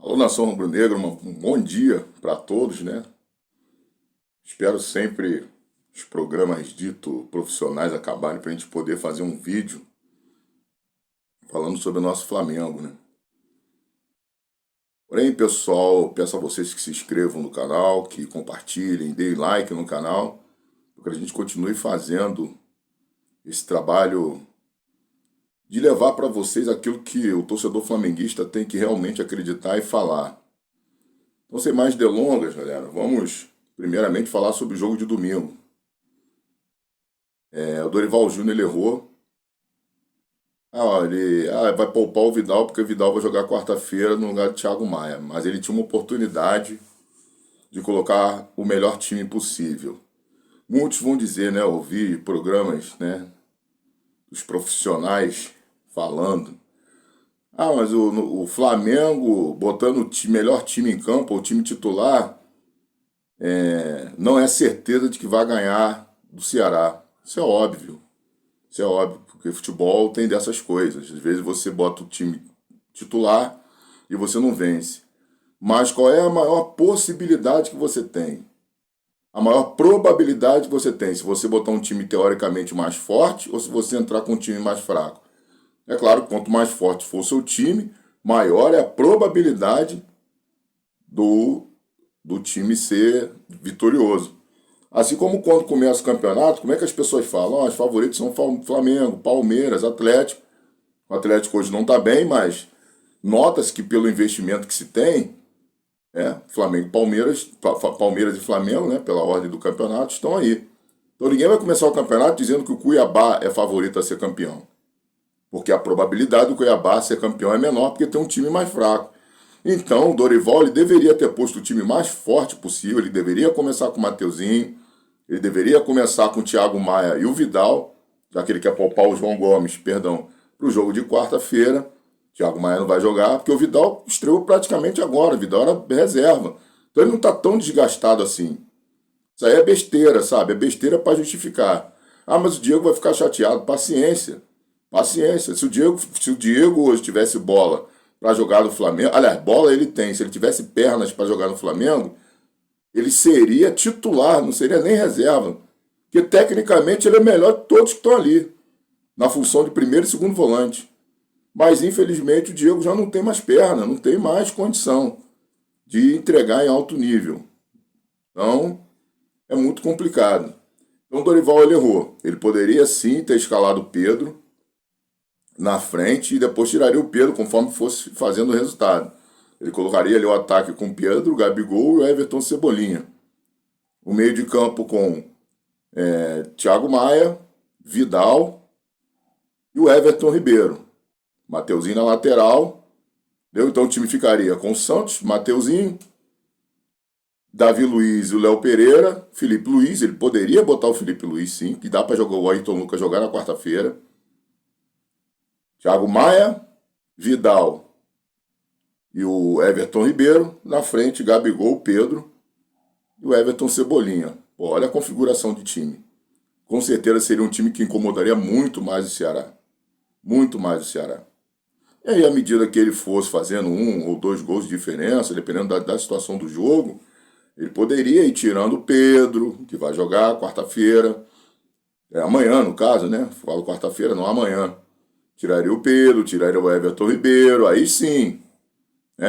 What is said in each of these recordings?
Alô, nação rubro-negra, um bom dia para todos, né? Espero sempre os programas dito profissionais acabarem para a gente poder fazer um vídeo falando sobre o nosso Flamengo, né? Porém, pessoal, peço a vocês que se inscrevam no canal, que compartilhem, deem like no canal, para que a gente continue fazendo esse trabalho de levar para vocês aquilo que o torcedor flamenguista tem que realmente acreditar e falar. Então, sem mais delongas, galera, vamos primeiramente falar sobre o jogo de domingo. O Dorival Júnior ele errou. Ele vai poupar o Vidal porque o Vidal vai jogar quarta-feira no lugar do Thiago Maia. Mas ele tinha uma oportunidade de colocar o melhor time possível. Muitos vão dizer, né, ouvi programas, né, dos profissionais falando. Mas o Flamengo botando o melhor time em campo, o time titular, não é certeza de que vai ganhar do Ceará. Isso é óbvio. Isso é óbvio, porque futebol tem dessas coisas. Às vezes você bota o time titular e você não vence. Mas qual é a maior possibilidade que você tem? A maior probabilidade que você tem se você botar um time teoricamente mais forte ou se você entrar com um time mais fraco? É claro que quanto mais forte for o seu time, maior é a probabilidade do time ser vitorioso. Assim como quando começa o campeonato, como é que as pessoas falam? Os favoritos são Flamengo, Palmeiras, Atlético. O Atlético hoje não está bem, mas nota-se que pelo investimento que se tem, Flamengo, Palmeiras e Flamengo, né, pela ordem do campeonato, estão aí. Então ninguém vai começar o campeonato dizendo que o Cuiabá é favorito a ser campeão. Porque a probabilidade do Cuiabá ser campeão é menor porque tem um time mais fraco. Então o Dorival ele deveria ter posto o time mais forte possível, ele deveria começar com o Mateuzinho, ele deveria começar com o Thiago Maia e o Vidal, já que ele quer poupar o João Gomes, para o jogo de quarta-feira. Thiago Maia não vai jogar, porque o Vidal estreou praticamente agora, o Vidal era reserva. Então ele não está tão desgastado assim. Isso aí é besteira, sabe? É besteira para justificar. Mas o Diego vai ficar chateado. Paciência. Paciência. Se o Diego hoje tivesse bola para jogar no Flamengo, aliás, bola ele tem. Se ele tivesse pernas para jogar no Flamengo, ele seria titular, não seria nem reserva. Porque tecnicamente ele é melhor de todos que estão ali, na função de primeiro e segundo volante. Mas infelizmente o Diego já não tem mais perna, não tem mais condição de entregar em alto nível. Então é muito complicado. Então o Dorival ele errou. Ele poderia sim ter escalado o Pedro na frente e depois tiraria o Pedro conforme fosse fazendo o resultado. Ele colocaria ali o ataque com Pedro, Gabigol e o Everton Cebolinha. O meio de campo com Thiago Maia, Vidal e o Everton Ribeiro. Mateuzinho na lateral. Então o time ficaria com o Santos, Mateuzinho, Davi Luiz e o Léo Pereira, Felipe Luiz. Ele poderia botar o Felipe Luiz sim, que dá para jogar o Ayrton Lucas jogar na quarta-feira. Thiago Maia, Vidal e o Everton Ribeiro. Na frente, Gabigol, Pedro e o Everton Cebolinha. Olha a configuração de time. Com certeza seria um time que incomodaria muito mais o Ceará. Muito mais o Ceará. E aí, à medida que ele fosse fazendo 1 ou 2 gols de diferença, dependendo da situação do jogo, ele poderia ir tirando o Pedro, que vai jogar quarta-feira. Amanhã, no caso, né? Falo quarta-feira, não amanhã. Tiraria o Pedro, tiraria o Everton Ribeiro, aí sim,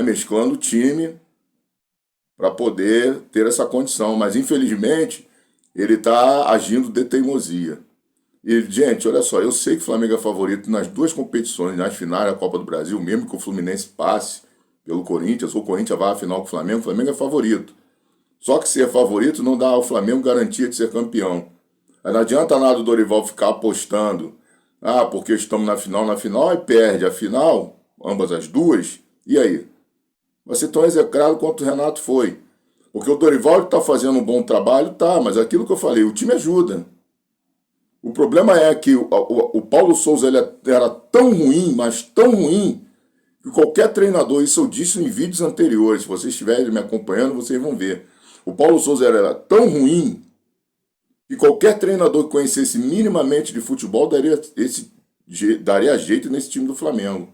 mesclando o time para poder ter essa condição. Mas, infelizmente, ele está agindo de teimosia. E, gente, olha só, eu sei que o Flamengo é favorito nas 2 competições, nas finais da Copa do Brasil, mesmo que o Fluminense passe pelo Corinthians, ou o Corinthians vá à final com o Flamengo é favorito. Só que ser favorito não dá ao Flamengo garantia de ser campeão. Aí não adianta nada o Dorival ficar apostando, porque estamos na final, e perde a final, ambas as duas, e aí? Vai ser tão execrado quanto o Renato foi. Porque o Dorival está fazendo um bom trabalho, mas aquilo que eu falei, o time ajuda. O problema é que o Paulo Souza ele era tão ruim, mas tão ruim, que qualquer treinador, isso eu disse em vídeos anteriores, se vocês estiverem me acompanhando, vocês vão ver. O Paulo Souza era tão ruim que qualquer treinador que conhecesse minimamente de futebol daria jeito nesse time do Flamengo.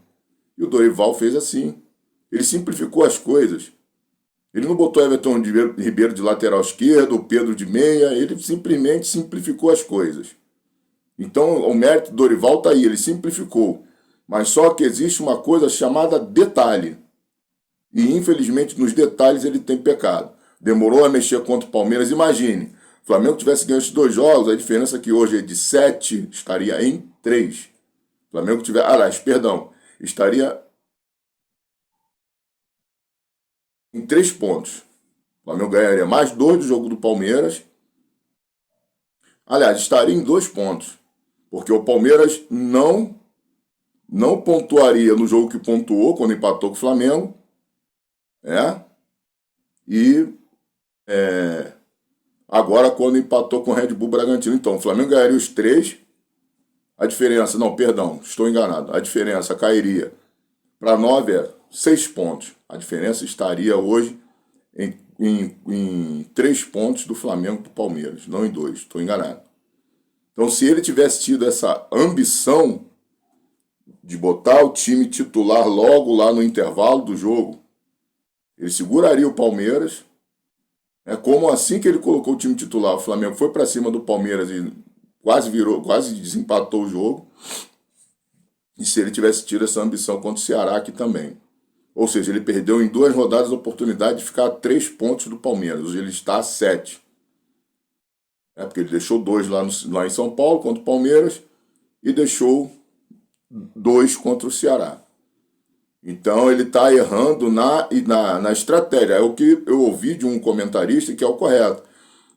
E o Dorival fez assim. Ele simplificou as coisas. Ele não botou Everton Ribeiro de lateral esquerdo, o Pedro de meia, ele simplesmente simplificou as coisas. Então, o mérito do Dorival está aí, ele simplificou. Mas só que existe uma coisa chamada detalhe. E, infelizmente, nos detalhes ele tem pecado. Demorou a mexer contra o Palmeiras. Imagine, o Flamengo tivesse ganho esses 2 jogos, a diferença que hoje é de 7, estaria em 3. O Flamengo estaria em 3 pontos. O Flamengo ganharia mais 2 do jogo do Palmeiras. Aliás, estaria em 2 pontos. Porque o Palmeiras não pontuaria no jogo que pontuou, quando empatou com o Flamengo. E agora quando empatou com o Red Bull Bragantino. Então, o Flamengo ganharia os 3. A diferença, estou enganado. A diferença cairia para 9, 6 pontos. A diferença estaria hoje em 3 pontos do Flamengo para o Palmeiras, não em 2, estou enganado. Então, se ele tivesse tido essa ambição de botar o time titular logo lá no intervalo do jogo, ele seguraria o Palmeiras. Como assim que ele colocou o time titular, o Flamengo foi para cima do Palmeiras e quase desempatou o jogo. E se ele tivesse tido essa ambição contra o Ceará aqui também. Ou seja, ele perdeu em 2 rodadas a oportunidade de ficar a 3 pontos do Palmeiras. Hoje ele está a 7. Porque ele deixou 2 lá em São Paulo contra o Palmeiras e deixou 2 contra o Ceará. Então ele está errando na estratégia. É o que eu ouvi de um comentarista que é o correto.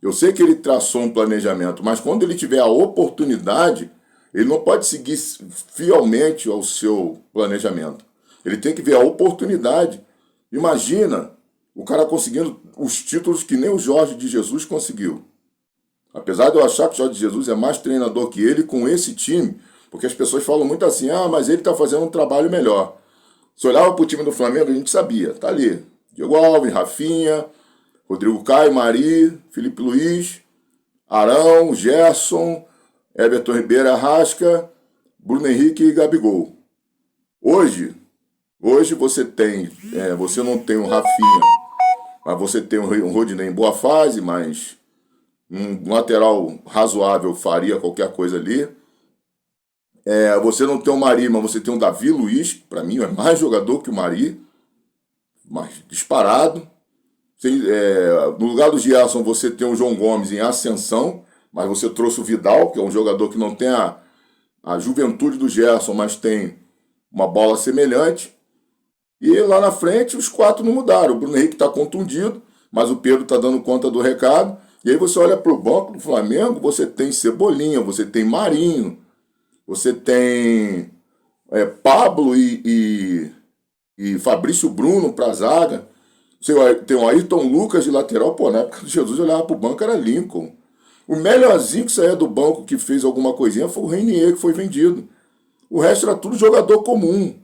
Eu sei que ele traçou um planejamento, mas quando ele tiver a oportunidade, ele não pode seguir fielmente ao seu planejamento. Ele tem que ver a oportunidade. Imagina o cara conseguindo os títulos que nem o Jorge de Jesus conseguiu. Apesar de eu achar que o Jorge de Jesus é mais treinador que ele com esse time, porque as pessoas falam muito assim, mas ele está fazendo um trabalho melhor. Se olhava para o time do Flamengo, a gente sabia, tá ali. Diego Alves, Rafinha, Rodrigo Caio, Mari, Felipe Luiz, Arão, Gerson, Everton Ribeiro, Arrasca, Bruno Henrique e Gabigol. Hoje você você não tem um Rafinha, mas você tem um Rodinei em boa fase, mas um lateral razoável faria qualquer coisa ali. Você não tem o Mari, mas você tem o Davi Luiz, para mim é mais jogador que o Mari, mais disparado. No lugar do Gerson você tem o João Gomes em ascensão, mas você trouxe o Vidal, que é um jogador que não tem a juventude do Gerson, mas tem uma bola semelhante. E lá na frente os 4 não mudaram. O Bruno Henrique está contundido, mas o Pedro está dando conta do recado. E aí você olha para o banco do Flamengo, você tem Cebolinha, você tem Marinho, você tem Pablo e Fabrício Bruno para a zaga. Você tem o Ayrton Lucas de lateral. Na época do Jesus eu olhava para o banco, era Lincoln. O melhorzinho que saía do banco que fez alguma coisinha foi o Reinier, que foi vendido. O resto era tudo jogador comum.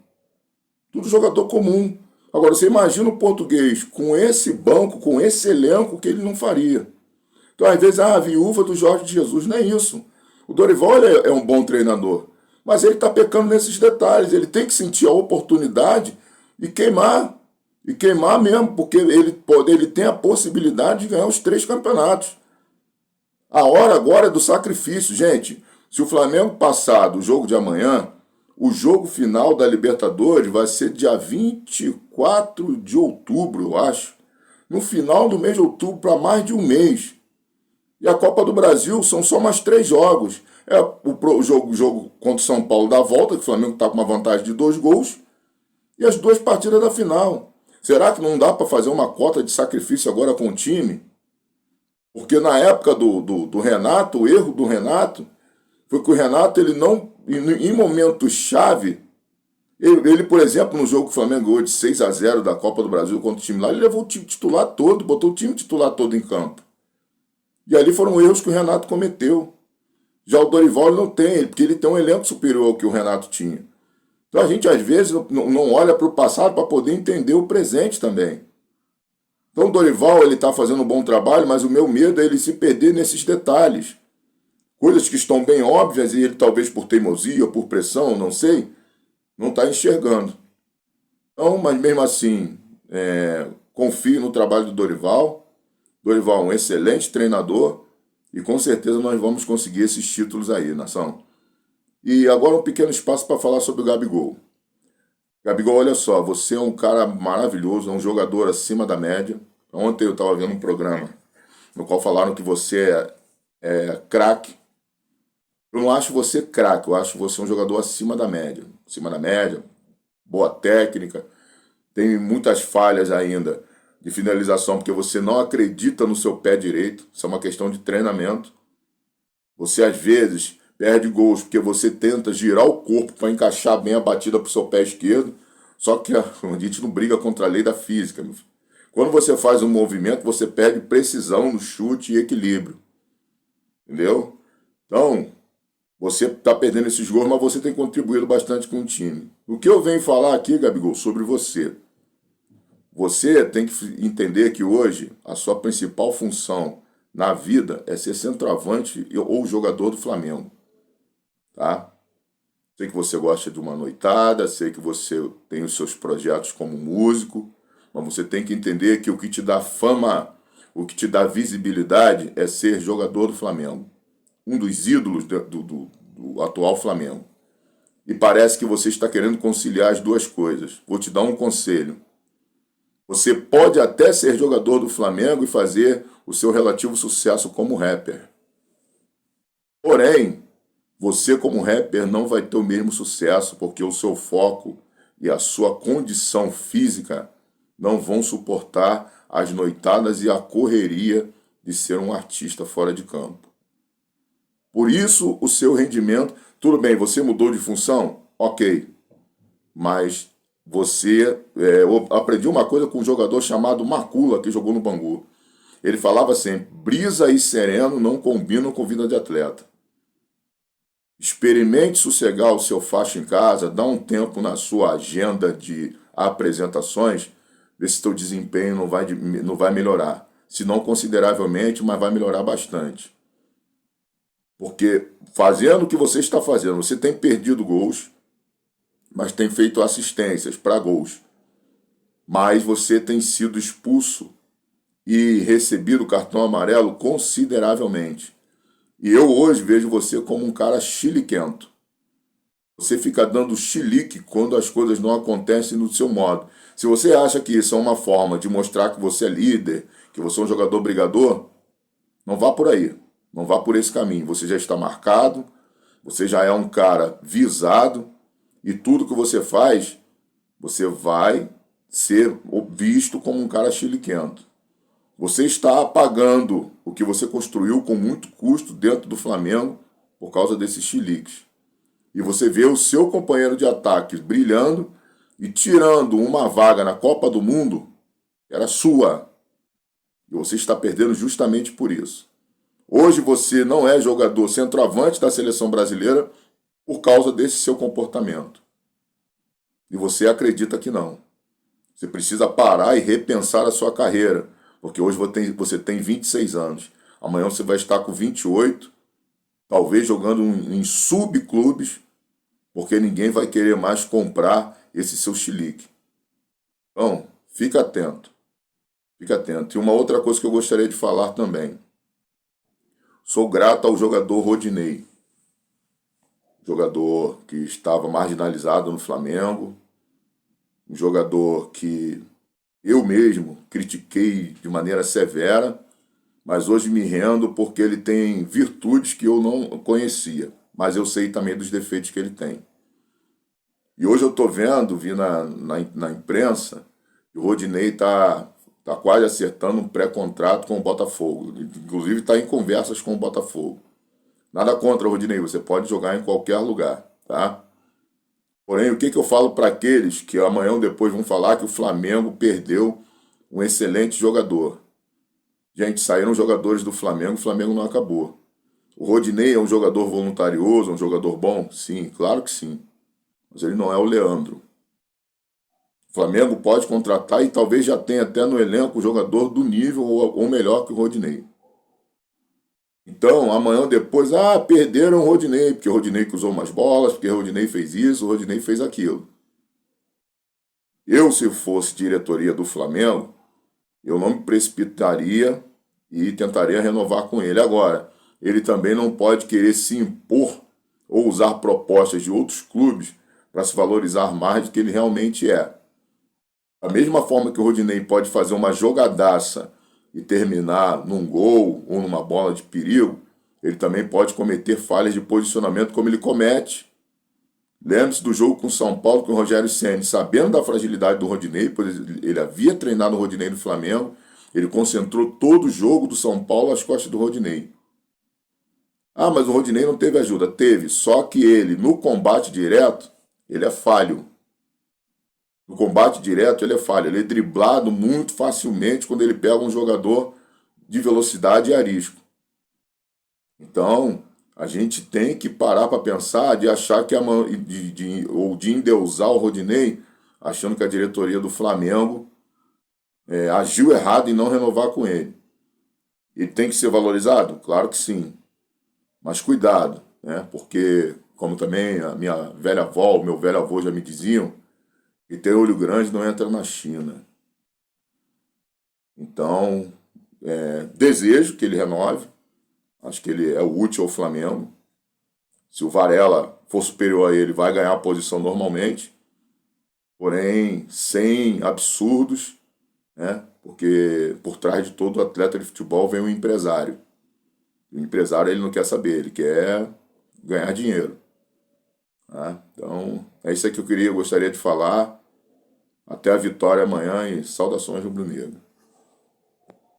Tudo jogador comum. Agora, você imagina o português com esse banco, com esse elenco, que ele não faria. Então, às vezes, a viúva do Jorge de Jesus, não é isso. O Dorival é um bom treinador, mas ele está pecando nesses detalhes. Ele tem que sentir a oportunidade e queimar. E queimar mesmo, porque ele tem a possibilidade de ganhar os 3 campeonatos. A hora agora é do sacrifício. Gente, se o Flamengo passar do jogo de amanhã, o jogo final da Libertadores vai ser dia 24 de outubro, eu acho. No final do mês de outubro, para mais de um mês. E a Copa do Brasil são só mais 3 jogos. O jogo contra o São Paulo da volta, que o Flamengo está com uma vantagem de 2 gols. E as 2 partidas da final. Será que não dá para fazer uma cota de sacrifício agora com o time? Porque na época do Renato, o erro do Renato foi que o Renato, ele não, em momentos-chave, ele, por exemplo, no jogo que o Flamengo ganhou de 6-0 da Copa do Brasil contra o time lá, ele levou o time titular todo, botou o time titular todo em campo. E ali foram erros que o Renato cometeu. Já o Dorival não tem, porque ele tem um elenco superior ao que o Renato tinha. Então a gente, às vezes, não olha para o passado para poder entender o presente também. Então o Dorival, ele está fazendo um bom trabalho, mas o meu medo é ele se perder nesses detalhes. Coisas que estão bem óbvias e ele, talvez por teimosia ou por pressão, não sei, não está enxergando. Então Então, mas mesmo assim, confio no trabalho do Dorival. Dorival é um excelente treinador e com certeza nós vamos conseguir esses títulos aí, nação. E agora um pequeno espaço para falar sobre o Gabigol. Gabigol, olha só, você é um cara maravilhoso, é um jogador acima da média. Ontem eu estava vendo um programa no qual falaram que você é craque. Eu não acho você craque, eu acho você um jogador acima da média. Acima da média, boa técnica, tem muitas falhas ainda de finalização, porque você não acredita no seu pé direito. Isso é uma questão de treinamento. Você, às vezes, perde gols porque você tenta girar o corpo para encaixar bem a batida para o seu pé esquerdo. Só que a gente não briga contra a lei da física, meu filho. Quando você faz um movimento, você perde precisão no chute e equilíbrio. Entendeu? Então, você está perdendo esses gols, mas você tem contribuído bastante com o time. O que eu venho falar aqui, Gabigol, sobre você. Você tem que entender que hoje a sua principal função na vida é ser centroavante ou jogador do Flamengo. Tá? Sei que você gosta de uma noitada, sei que você tem os seus projetos como músico, mas você tem que entender que o que te dá fama, o que te dá visibilidade é ser jogador do Flamengo. Um dos ídolos do atual Flamengo. E parece que você está querendo conciliar as duas coisas. Vou te dar um conselho. Você pode até ser jogador do Flamengo e fazer o seu relativo sucesso como rapper. Porém, você como rapper não vai ter o mesmo sucesso porque o seu foco e a sua condição física não vão suportar as noitadas e a correria de ser um artista fora de campo. Por isso, o seu rendimento... Tudo bem, você mudou de função? Ok. Mas eu aprendi uma coisa com um jogador chamado Macula, que jogou no Bangu. Ele falava sempre, brisa e sereno não combinam com vida de atleta. Experimente sossegar o seu facho em casa, dá um tempo na sua agenda de apresentações, vê se seu desempenho não vai melhorar. Se não consideravelmente, mas vai melhorar bastante. Porque fazendo o que você está fazendo, você tem perdido gols, mas tem feito assistências para gols. Mas você tem sido expulso e recebido cartão amarelo consideravelmente. E eu hoje vejo você como um cara chiliquento. Você fica dando chilique quando as coisas não acontecem no seu modo. Se você acha que isso é uma forma de mostrar que você é líder, que você é um jogador brigador, não vá por aí. Não vá por esse caminho. Você já está marcado, você já é um cara visado e tudo que você faz, você vai ser visto como um cara chiliquento. Você está apagando o que você construiu com muito custo dentro do Flamengo por causa desses chiliques. E você vê o seu companheiro de ataque brilhando e tirando uma vaga na Copa do Mundo, que era sua. E você está perdendo justamente por isso. Hoje você não é jogador centroavante da seleção brasileira por causa desse seu comportamento. E você acredita que não. Você precisa parar e repensar a sua carreira. Porque hoje você tem 26 anos. Amanhã você vai estar com 28, talvez jogando em subclubes, porque ninguém vai querer mais comprar esse seu chilique. Então, fica atento. Fica atento. E uma outra coisa que eu gostaria de falar também. Sou grato ao jogador Rodinei. Jogador que estava marginalizado no Flamengo. Um jogador que eu mesmo critiquei de maneira severa, mas hoje me rendo porque ele tem virtudes que eu não conhecia, mas eu sei também dos defeitos que ele tem. E hoje eu estou vi na imprensa, que o Rodinei está quase acertando um pré-contrato com o Botafogo, inclusive está em conversas com o Botafogo. Nada contra o Rodinei, você pode jogar em qualquer lugar, tá? Porém, o que eu falo para aqueles que amanhã ou depois vão falar que o Flamengo perdeu um excelente jogador? Gente, saíram jogadores do Flamengo, o Flamengo não acabou. O Rodinei é um jogador voluntarioso, um jogador bom? Sim, claro que sim. Mas ele não é o Leandro. O Flamengo pode contratar e talvez já tenha até no elenco um jogador do nível ou melhor que o Rodinei. Então, amanhã ou depois, perderam o Rodinei, porque o Rodinei cruzou mais bolas, porque o Rodinei fez isso, o Rodinei fez aquilo. Eu, se fosse diretoria do Flamengo, eu não me precipitaria e tentaria renovar com ele. Agora, ele também não pode querer se impor ou usar propostas de outros clubes para se valorizar mais do que ele realmente é. Da mesma forma que o Rodinei pode fazer uma jogadaça e terminar num gol ou numa bola de perigo, ele também pode cometer falhas de posicionamento como ele comete. Lembre-se do jogo com o São Paulo, com o Rogério Ceni, sabendo da fragilidade do Rodinei, pois ele havia treinado o Rodinei no Flamengo, ele concentrou todo o jogo do São Paulo às costas do Rodinei. Ah, mas o Rodinei não teve ajuda. Teve, só que ele, no combate direto, ele é falho. No combate direto, ele é falho. Ele é driblado muito facilmente quando ele pega um jogador de velocidade e arisco. Então, a gente tem que parar para pensar de achar que ou de endeusar o Rodinei, achando que a diretoria do Flamengo agiu errado em não renovar com ele. Ele tem que ser valorizado? Claro que sim. Mas cuidado, né? Porque, como também a minha velha avó, o meu velho avô já me diziam, que ter olho grande não entra na China. Então, desejo que ele renove. Acho que ele é útil ao Flamengo. Se o Varela for superior a ele, vai ganhar a posição normalmente. Porém, sem absurdos, né? Porque por trás de todo atleta de futebol vem um empresário. O empresário ele não quer saber, ele quer ganhar dinheiro. Tá? Então, é isso aí que eu gostaria de falar. Até a vitória amanhã e saudações rubro-negro.